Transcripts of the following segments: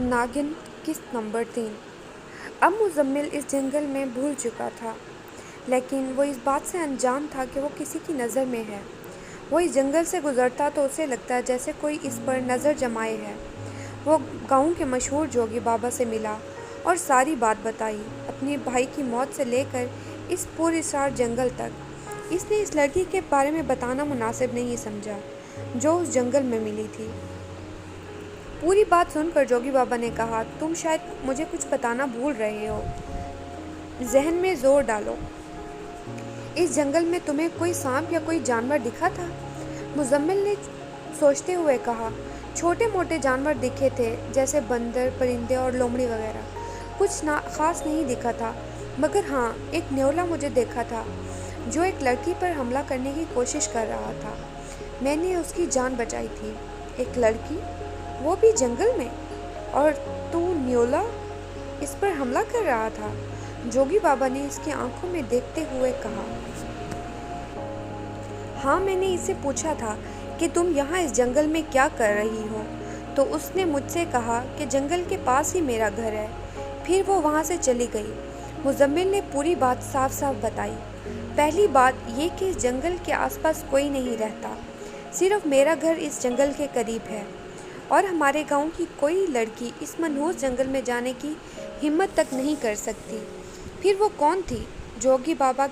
ناگن قسط نمبر 3۔ اب مزمل اس جنگل میں بھول چکا تھا، لیکن وہ اس بات سے انجان تھا کہ وہ کسی کی نظر میں ہے۔ وہ اس جنگل سے گزرتا تو اسے لگتا جیسے کوئی اس پر نظر جمائے ہے۔ وہ گاؤں کے مشہور جوگی بابا سے ملا اور ساری بات بتائی، اپنے بھائی کی موت سے لے کر اس پراسرار جنگل تک۔ اس نے اس لڑکی کے بارے میں بتانا مناسب نہیں سمجھا جو اس جنگل میں ملی تھی۔ پوری بات سن کر جوگی بابا نے کہا، تم شاید مجھے کچھ بتانا بھول رہے ہو، ذہن میں زور ڈالو۔ اس جنگل میں تمہیں کوئی سانپ یا کوئی جانور دکھا تھا؟ مزمل نے سوچتے ہوئے کہا، چھوٹے موٹے جانور دکھے تھے، جیسے بندر، پرندے اور لومڑی وغیرہ۔ کچھ خاص نہیں دکھا تھا، مگر ہاں، ایک نیولا مجھے دیکھا تھا جو ایک لڑکی پر حملہ کرنے کی کوشش کر رہا تھا۔ میں نے اس کی جان بچائی تھی۔ ایک لڑکی، وہ بھی جنگل میں، اور تو نیولا اس پر حملہ کر رہا تھا؟ جوگی بابا نے اس کی آنکھوں میں دیکھتے ہوئے کہا، ہاں، میں نے اسے پوچھا تھا کہ تم یہاں اس جنگل میں کیا کر رہی ہو، تو اس نے مجھ سے کہا کہ جنگل کے پاس ہی میرا گھر ہے، پھر وہ وہاں سے چلی گئی۔ مزمل نے پوری بات صاف صاف بتائی۔ پہلی بات یہ کہ اس جنگل کے آس پاس کوئی نہیں رہتا، صرف میرا گھر اس جنگل کے قریب ہے، اور ہمارے گاؤں کی کوئی لڑکی اس منحوس جنگل میں جانے کی ہمت تک نہیں کر سکتی۔ پھر وہ کون تھی؟ جوگی بابا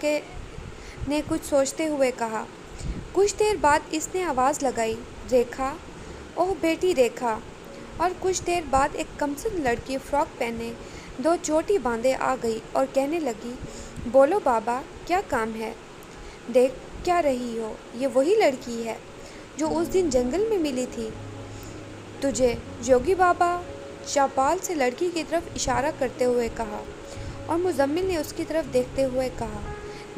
نے کچھ سوچتے ہوئے کہا۔ کچھ دیر بعد اس نے آواز لگائی، ریکھا، اوہ بیٹی ریکھا۔ اور کچھ دیر بعد ایک کمسن لڑکی فراک پہنے، دو چوٹی باندھے آ گئی اور کہنے لگی، بولو بابا، کیا کام ہے؟ دیکھ کیا رہی ہو، یہ وہی لڑکی ہے جو اس دن جنگل میں ملی تھی تجھے؟ جوگی بابا چوپال سے لڑکی کی طرف اشارہ کرتے ہوئے کہا، اور مزمل نے اس کی طرف دیکھتے ہوئے کہا،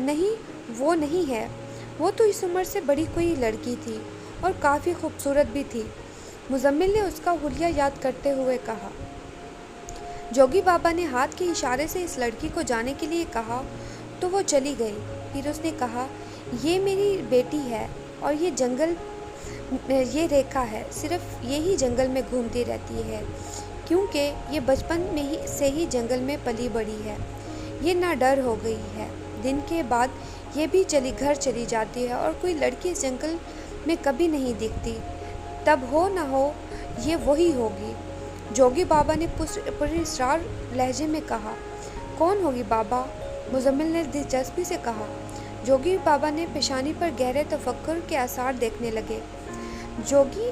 نہیں، وہ نہیں ہے، وہ تو اس عمر سے بڑی کوئی لڑکی تھی اور کافی خوبصورت بھی تھی۔ مزمل نے اس کا حلیہ یاد کرتے ہوئے کہا۔ جوگی بابا نے ہاتھ کے اشارے سے اس لڑکی کو جانے کے لیے کہا تو وہ چلی گئی۔ پھر اس نے کہا، یہ میری بیٹی ہے، اور یہ ریکھا ہے، صرف یہی جنگل میں گھومتی رہتی ہے، کیونکہ یہ بچپن میں سے ہی جنگل میں پلی بڑھی ہے۔ یہ نہ ڈر ہو گئی ہے۔ دن کے بعد یہ بھی گھر چلی جاتی ہے، اور کوئی لڑکی اس جنگل میں کبھی نہیں دکھتی۔ تب ہو نہ ہو یہ وہی ہوگی۔ جوگی بابا نے پراسرار لہجے میں کہا، کون ہوگی بابا؟ مزمل نے دلچسپی سے کہا۔ جوگی بابا نے پیشانی پر گہرے تفکر کے آثار دیکھنے لگے۔ جوگی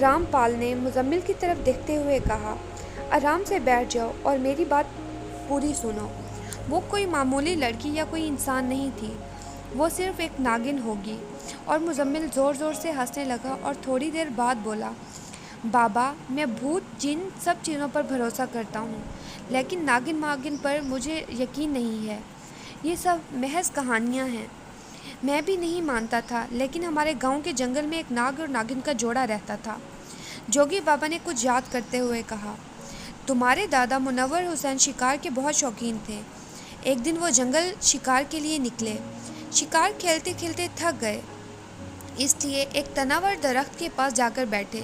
رام پال نے مزمل کی طرف دیکھتے ہوئے کہا، آرام سے بیٹھ جاؤ اور میری بات پوری سنو۔ وہ کوئی معمولی لڑکی یا کوئی انسان نہیں تھی، وہ صرف ایک ناگن ہوگی۔ اور مزمل زور زور سے ہنسنے لگا اور تھوڑی دیر بعد بولا، بابا، میں بھوت جن سب چیزوں پر بھروسہ کرتا ہوں، لیکن ناگن پر مجھے یقین نہیں ہے۔ یہ سب محض کہانیاں ہیں۔ میں بھی نہیں مانتا تھا، لیکن ہمارے گاؤں کے جنگل میں ایک ناگ اور ناگن کا جوڑا رہتا تھا۔ جوگی بابا نے کچھ یاد کرتے ہوئے کہا، تمہارے دادا منور حسین شکار کے بہت شوقین تھے۔ ایک دن وہ جنگل شکار کے لیے نکلے۔ شکار کھیلتے کھیلتے تھک گئے، اس لیے ایک تناور درخت کے پاس جا کر بیٹھے۔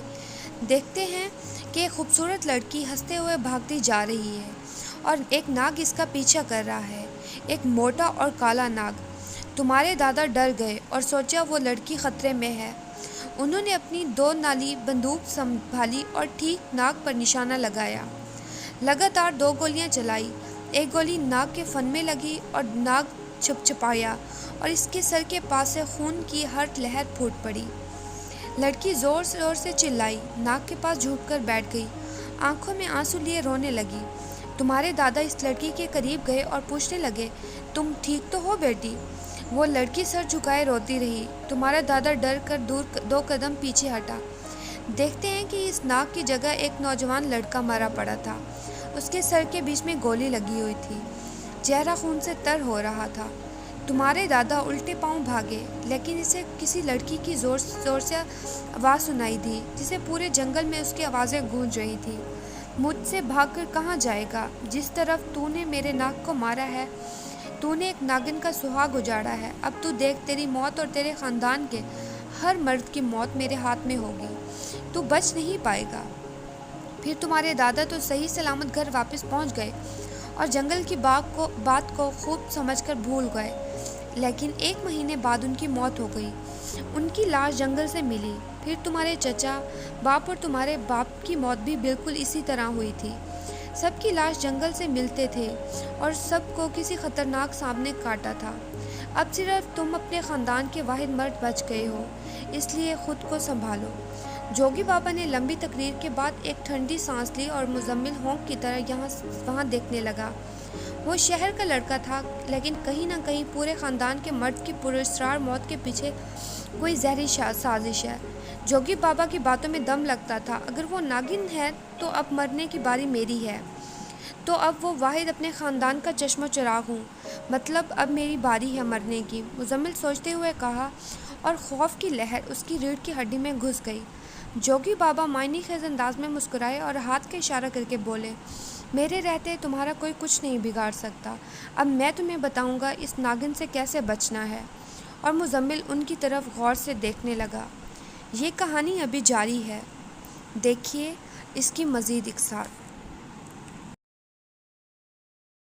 دیکھتے ہیں کہ ایک خوبصورت لڑکی ہنستے ہوئے بھاگتی جا رہی ہے، اور ایک ناگ اس کا پیچھا کر رہا ہے، ایک موٹا اور کالا ناگ۔ تمہارے دادا ڈر گئے اور سوچا وہ لڑکی خطرے میں ہے۔ انہوں نے اپنی 2 نالی بندوق سنبھالی اور ٹھیک ناگ پر نشانہ لگایا۔ لگاتار 2 گولیاں چلائی۔ ایک گولی ناگ کے فن میں لگی اور ناگ چھپچپایا، اور اس کے سر کے پاس سے خون کی ہر لہر پھوٹ پڑی۔ لڑکی زور زور سے چلائی، ناگ کے پاس جھک کر بیٹھ گئی، آنکھوں میں آنسو لیے رونے لگی۔ تمہارے دادا اس لڑکی کے قریب گئے اور پوچھنے لگے، تم ٹھیک تو ہو بیٹی؟ وہ لڑکی سر جھکائے روتی رہی۔ تمہارا دادا ڈر کر 2 قدم پیچھے ہٹا۔ دیکھتے ہیں کہ اس ناگ کی جگہ ایک نوجوان لڑکا مرا پڑا تھا۔ اس کے سر کے بیچ میں گولی لگی ہوئی تھی، چہرہ خون سے تر ہو رہا تھا۔ تمہارے دادا الٹے پاؤں بھاگے، لیکن اسے کسی لڑکی کی زور زور سے آواز سنائی دی، جسے پورے جنگل میں اس کی آوازیں گونج رہی تھی۔ مجھ سے بھاگ کر کہاں جائے گا؟ جس طرف تو نے میرے ناگ کو مارا ہے، تو نے ایک ناگن کا سہاگ اجاڑا ہے۔ اب تو دیکھ، تیری موت اور تیرے خاندان کے ہر مرد کی موت میرے ہاتھ میں ہوگی، تو بچ نہیں پائے گا۔ پھر تمہارے دادا تو صحیح سلامت گھر واپس پہنچ گئے اور جنگل کی بات کو خوب سمجھ کر بھول گئے، لیکن 1 مہینے بعد ان کی موت ہو گئی۔ ان کی لاش جنگل سے ملی۔ پھر تمہارے چچا باپ اور تمہارے باپ کی موت بھی بالکل اسی طرح ہوئی تھی۔ سب کی لاش جنگل سے ملتے تھے اور سب کو کسی خطرناک سانپ نے کاٹا تھا۔ اب صرف تم اپنے خاندان کے واحد مرد بچ گئے ہو، اس لیے خود کو سنبھالو۔ جوگی بابا نے لمبی تقریر کے بعد ایک ٹھنڈی سانس لی اور مزمل ہونک کی طرح وہاں دیکھنے لگا۔ وہ شہر کا لڑکا تھا، لیکن کہیں نہ کہیں پورے خاندان کے مرد کی پراسرار موت کے پیچھے کوئی زہری سازش ہے۔ جوگی بابا کی باتوں میں دم لگتا تھا، اگر وہ ناگن ہے تو اب مرنے کی باری میری ہے، تو اب وہ واحد اپنے خاندان کا چشم و چراغ ہوں، مطلب اب میری باری ہے مرنے کی، مزمل سوچتے ہوئے کہا، اور خوف کی لہر اس کی ریڑھ کی ہڈی میں گھس گئی۔ جوگی بابا معنی خیز انداز میں مسکرائے اور ہاتھ کا اشارہ کر کے بولے، میرے رہتے تمہارا کوئی کچھ نہیں بگاڑ سکتا، اب میں تمہیں بتاؤں گا اس ناگن سے کیسے بچنا ہے۔ اور مزمل ان کی طرف غور سے دیکھنے لگا۔ یہ کہانی ابھی جاری ہے، دیکھیے اس کی مزید اقساط۔